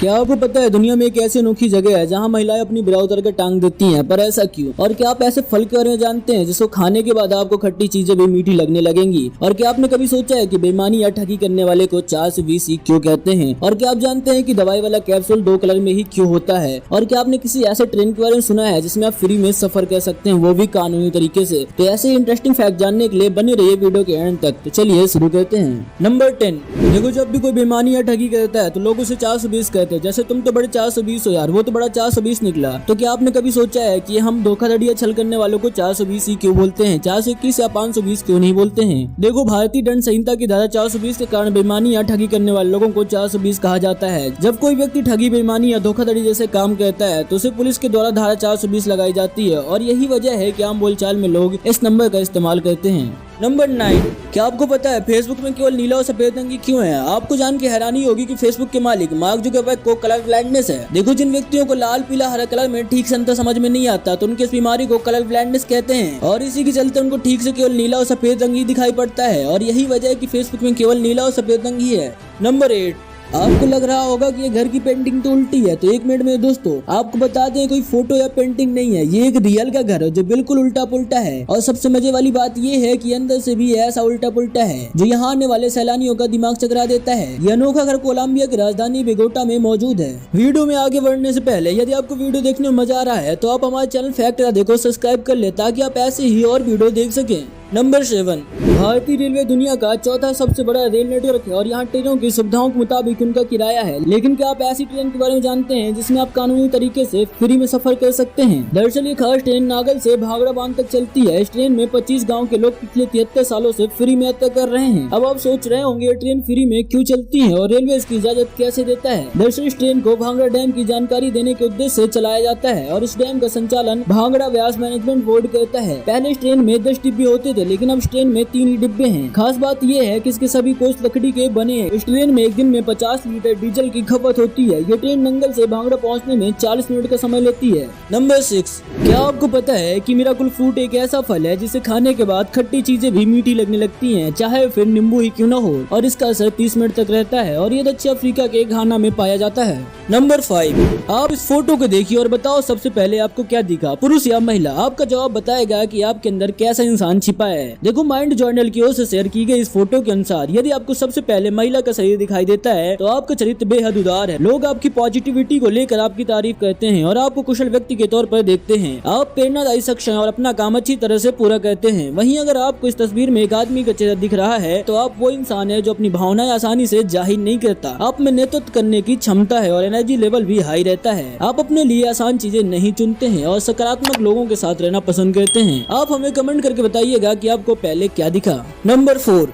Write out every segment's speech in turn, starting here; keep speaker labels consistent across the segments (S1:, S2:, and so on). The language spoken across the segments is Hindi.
S1: क्या आपको पता है दुनिया में एक ऐसी अनोखी जगह है जहां महिलाएं अपनी ब्रा उतर कर टांग देती हैं, पर ऐसा क्यों? और क्या आप ऐसे फल के बारे में जानते हैं जिसको खाने के बाद आपको खट्टी चीजें भी मीठी लगने लगेंगी? और क्या आपने कभी सोचा है कि बेईमानी या ठगी करने वाले को 4 से 20 क्यों कहते हैं? और क्या आप जानते हैं कि दवाई वाला कैप्सूल 2 कलर में ही क्यों होता है? और क्या आपने किसी ऐसे ट्रेन के बारे में सुना है जिसमें आप फ्री में सफर कर सकते हैं, वो भी कानूनी तरीके से? तो ऐसे इंटरेस्टिंग फैक्ट जानने के लिए बने रहिए वीडियो के एंड तक। तो चलिए शुरू करते हैं। नंबर 10। देखो, जब भी कोई बेईमानी या ठगी करता है तो लोग उसे 420 कहते हैं। जैसे तुम तो बड़े 420 हो यार, वो तो बड़ा 420 निकला। तो क्या आपने कभी सोचा है कि हम धोखाधड़ी या छल करने वालों को 420 ही क्यों बोलते हैं? 421 या 520 क्यों नहीं बोलते हैं? देखो, भारतीय दंड संहिता की धारा 420 के कारण बेईमानी या ठगी करने वाले लोगों को 420 कहा जाता है। जब कोई व्यक्ति ठगी, बेईमानी या धोखाधड़ी जैसे काम करता है तो उसे पुलिस के द्वारा धारा 420 लगाई जाती है, और यही वजह है कि आम बोलचाल में लोग इस नंबर का इस्तेमाल करते हैं। नंबर 9। क्या आपको पता है फेसबुक में केवल नीला और सफेद रंग क्यों है? आपको जान के हैरानी होगी कि फेसबुक के मालिक मार्क जुकरबर्ग को कलर ब्लाइंडनेस है। देखो, जिन व्यक्तियों को लाल, पीला, हरा कलर में ठीक से अंतर समझ में नहीं आता तो उनकी इस बीमारी को कलर ब्लाइंडनेस कहते हैं, और इसी के चलते उनको ठीक से केवल नीला और सफेद रंग ही दिखाई पड़ता है, और यही वजह है कि फेसबुक में केवल नीला और सफेद रंग ही है। नंबर 8। आपको लग रहा होगा कि ये घर की पेंटिंग तो उल्टी है, तो एक मिनट में दोस्तों आपको बता दें, कोई फोटो या पेंटिंग नहीं है, ये एक रियल का घर है जो बिल्कुल उल्टा पुल्टा है। और सबसे मजे वाली बात ये है कि अंदर से भी ऐसा उल्टा पुल्टा है जो यहाँ आने वाले सैलानियों का दिमाग चकरा देता है। यह अनोखा घर कोलंबिया की राजधानी बोगोटा में मौजूद है। वीडियो में आगे बढ़ने से पहले यदि आपको वीडियो देखने में मजा आ रहा है तो आप हमारे चैनल फैक्ट राधे को सब्सक्राइब कर ले ताकि आप ऐसे ही और वीडियो देख सकें। नंबर 7। भारतीय रेलवे दुनिया का चौथा सबसे बड़ा रेल नेटवर्क है और यहाँ ट्रेनों की सुविधाओं के मुताबिक उनका किराया है। लेकिन क्या आप ऐसी ट्रेन के बारे में जानते हैं जिसमें आप कानूनी तरीके से फ्री में सफर कर सकते हैं? दरअसल ये खास ट्रेन नागल से भागड़ा बांध तक चलती है। इस ट्रेन में 25 गाँव के लोग पिछले 73 सालों से फ्री में यात्रा कर रहे हैं। अब आप सोच रहे होंगे ये ट्रेन फ्री में क्यों चलती है और रेलवे इसकी इजाजत कैसे देता है? दरअसल इस ट्रेन को भांगड़ा डैम की जानकारी देने के उद्देश्य से चलाया जाता है और इस डैम का संचालन भांगड़ा व्यास मैनेजमेंट बोर्ड करता है। पहले इस ट्रेन में 10 डिब्बे होते थे, लेकिन अब इस ट्रेन में 3 ही डिब्बे हैं। खास बात यह है कि इसके सभी कोच लकड़ी के बने हैं। इस ट्रेन में एक दिन में 50 लीटर डीजल की खपत होती है। ये ट्रेन नंगल से भांगड़ा पहुंचने में 40 मिनट का समय लेती है। नंबर 6। क्या आपको पता है कि मिराकुल फ्रूट एक ऐसा फल है जिसे खाने के बाद खट्टी चीजें भी मीठी लगने लगती हैं, चाहे फिर नींबू ही क्यों न हो, और इसका असर 30 मिनट तक रहता है, और ये दक्षिण अफ्रीका के घाना में पाया जाता है। नंबर 5। आप इस फोटो को देखिए और बताओ सबसे पहले आपको क्या दिखा, पुरुष या महिला? आपका जवाब बताएगा कि आपके अंदर कैसा इंसान छिपा है। देखो, माइंड जर्नल की ओर से शेयर की गई इस फोटो के अनुसार यदि आपको सबसे पहले महिला का शरीर दिखाई देता है तो आपका चरित्र बेहद उदार है। लोग आपकी पॉजिटिविटी को लेकर आपकी तारीफ करते हैं और आपको कुशल व्यक्ति के तौर पर देखते हैं। आप प्रेरणादायी शख्स हैं और अपना काम अच्छी तरह से पूरा करते हैं। वहीं अगर आपको इस तस्वीर में एक आदमी का चेहरा दिख रहा है तो आप वो इंसान है जो अपनी भावनाएं आसानी से जाहिर नहीं करता। आप में नेतृत्व करने की क्षमता है और एनर्जी लेवल भी हाई रहता है। आप अपने लिए आसान चीजें नहीं चुनते हैं और सकारात्मक लोगों के साथ रहना पसंद करते हैं। आप हमें कमेंट करके बताइएगा कि आपको पहले क्या दिखा। नंबर 4।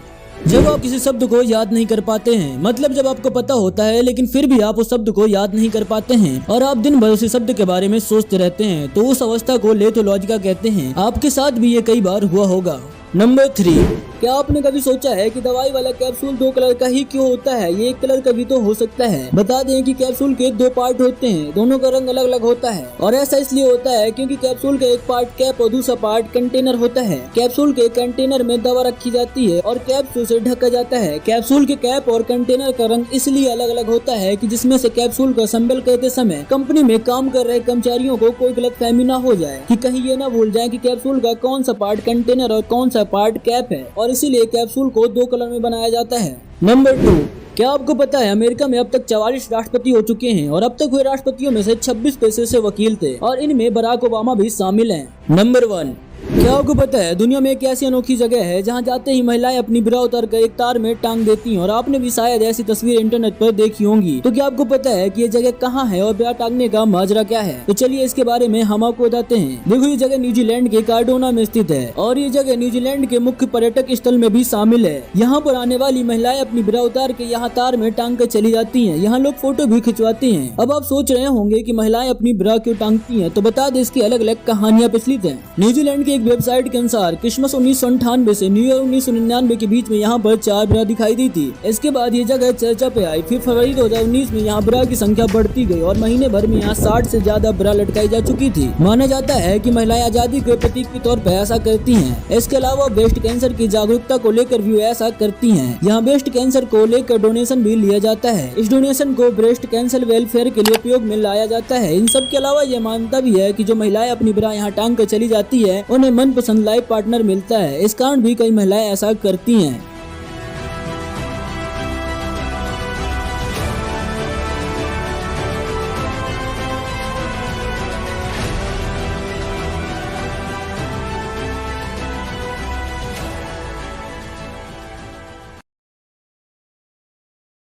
S1: जब आप किसी शब्द को याद नहीं कर पाते हैं, मतलब जब आपको पता होता है लेकिन फिर भी आप उस शब्द को याद नहीं कर पाते हैं और आप दिन भर उसी शब्द के बारे में सोचते रहते हैं, तो उस अवस्था को लेथोलॉजिका कहते हैं। आपके साथ भी ये कई बार हुआ होगा। नंबर 3। क्या आपने कभी सोचा है कि दवाई वाला कैप्सूल 2 कलर का ही क्यों होता है? ये 1 कलर का भी तो हो सकता है। बता दें कि कैप्सूल के 2 पार्ट होते हैं, दोनों का रंग अलग अलग होता है, और ऐसा इसलिए होता है क्योंकि कैप्सूल का एक पार्ट कैप और दूसरा पार्ट कंटेनर होता है। कैप्सूल के कंटेनर में दवा रखी जाती है और कैप्सूल से ढका जाता है। कैप्सूल के कैप और कंटेनर का रंग इसलिए अलग अलग होता है कि जिसमें से कैप्सूल का असेंबल करते समय कंपनी में काम कर रहे कर्मचारियों को कोई गलतफहमी न हो जाए, कि कहीं ये न भूल जाए कि कैप्सूल का कौन सा पार्ट कंटेनर और कौन सा पार्ट कैप है, और इसीलिए कैप्सूल को 2 कलर में बनाया जाता है। नंबर 2। क्या आपको पता है अमेरिका में अब तक 44 राष्ट्रपति हो चुके हैं और अब तक हुए राष्ट्रपतियों में से 26 पेशे से वकील थे, और इनमें बराक ओबामा भी शामिल हैं। नंबर 1। क्या आपको पता है दुनिया में एक ऐसी अनोखी जगह है जहां जाते ही महिलाएं अपनी ब्रा उतार कर एक तार में टांग देती हैं, और आपने भी शायद ऐसी तस्वीर इंटरनेट पर देखी होंगी। तो क्या आपको पता है कि ये जगह कहाँ है और ब्रा टांगने का माजरा क्या है? तो चलिए इसके बारे में हम आपको बताते हैं। देखो, ये जगह न्यूजीलैंड के कार्डोना में स्थित है और ये जगह न्यूजीलैंड के मुख्य पर्यटक स्थल में भी शामिल है। यहाँ पर आने वाली महिलाएं अपनी ब्रा उतार के यहाँ तार में टांग कर चली जाती है। यहाँ लोग फोटो भी खिंचवाते हैं। अब आप सोच रहे होंगे कि महिलाएं अपनी ब्रा क्यों टांगती हैं, तो बता दें इसकी अलग अलग कहानियां प्रचलित हैं। न्यूजीलैंड की एक वेबसाइट के अनुसार क्रिसमस 1998 से न्यू ईयर 1999 के बीच में यहाँ पर 4 ब्रा दिखाई दी थी। इसके बाद ये जगह चर्चा पे आई। फिर फरवरी 2019 में यहाँ ब्रा की संख्या बढ़ती गई और महीने भर में यहाँ 60 से ज्यादा ब्रा लटकाई जा चुकी थी। माना जाता है कि महिलाएं आजादी के प्रतीक के तौर पर ऐसा करती हैं। इसके अलावा ब्रेस्ट कैंसर की जागरूकता को लेकर भी ऐसा करती हैं। यहाँ ब्रेस्ट कैंसर को लेकर डोनेशन भी लिया जाता है। इस डोनेशन को ब्रेस्ट कैंसर वेलफेयर के लिए उपयोग में लाया जाता है। इन सब के अलावा ये मान्यता भी है कि जो महिलाएं अपनी ब्रा यहाँ टांग कर चली जाती है उन्हें मनपसंद लाइफ पार्टनर मिलता है। इस कारण भी कई महिलाएं ऐसा करती हैं।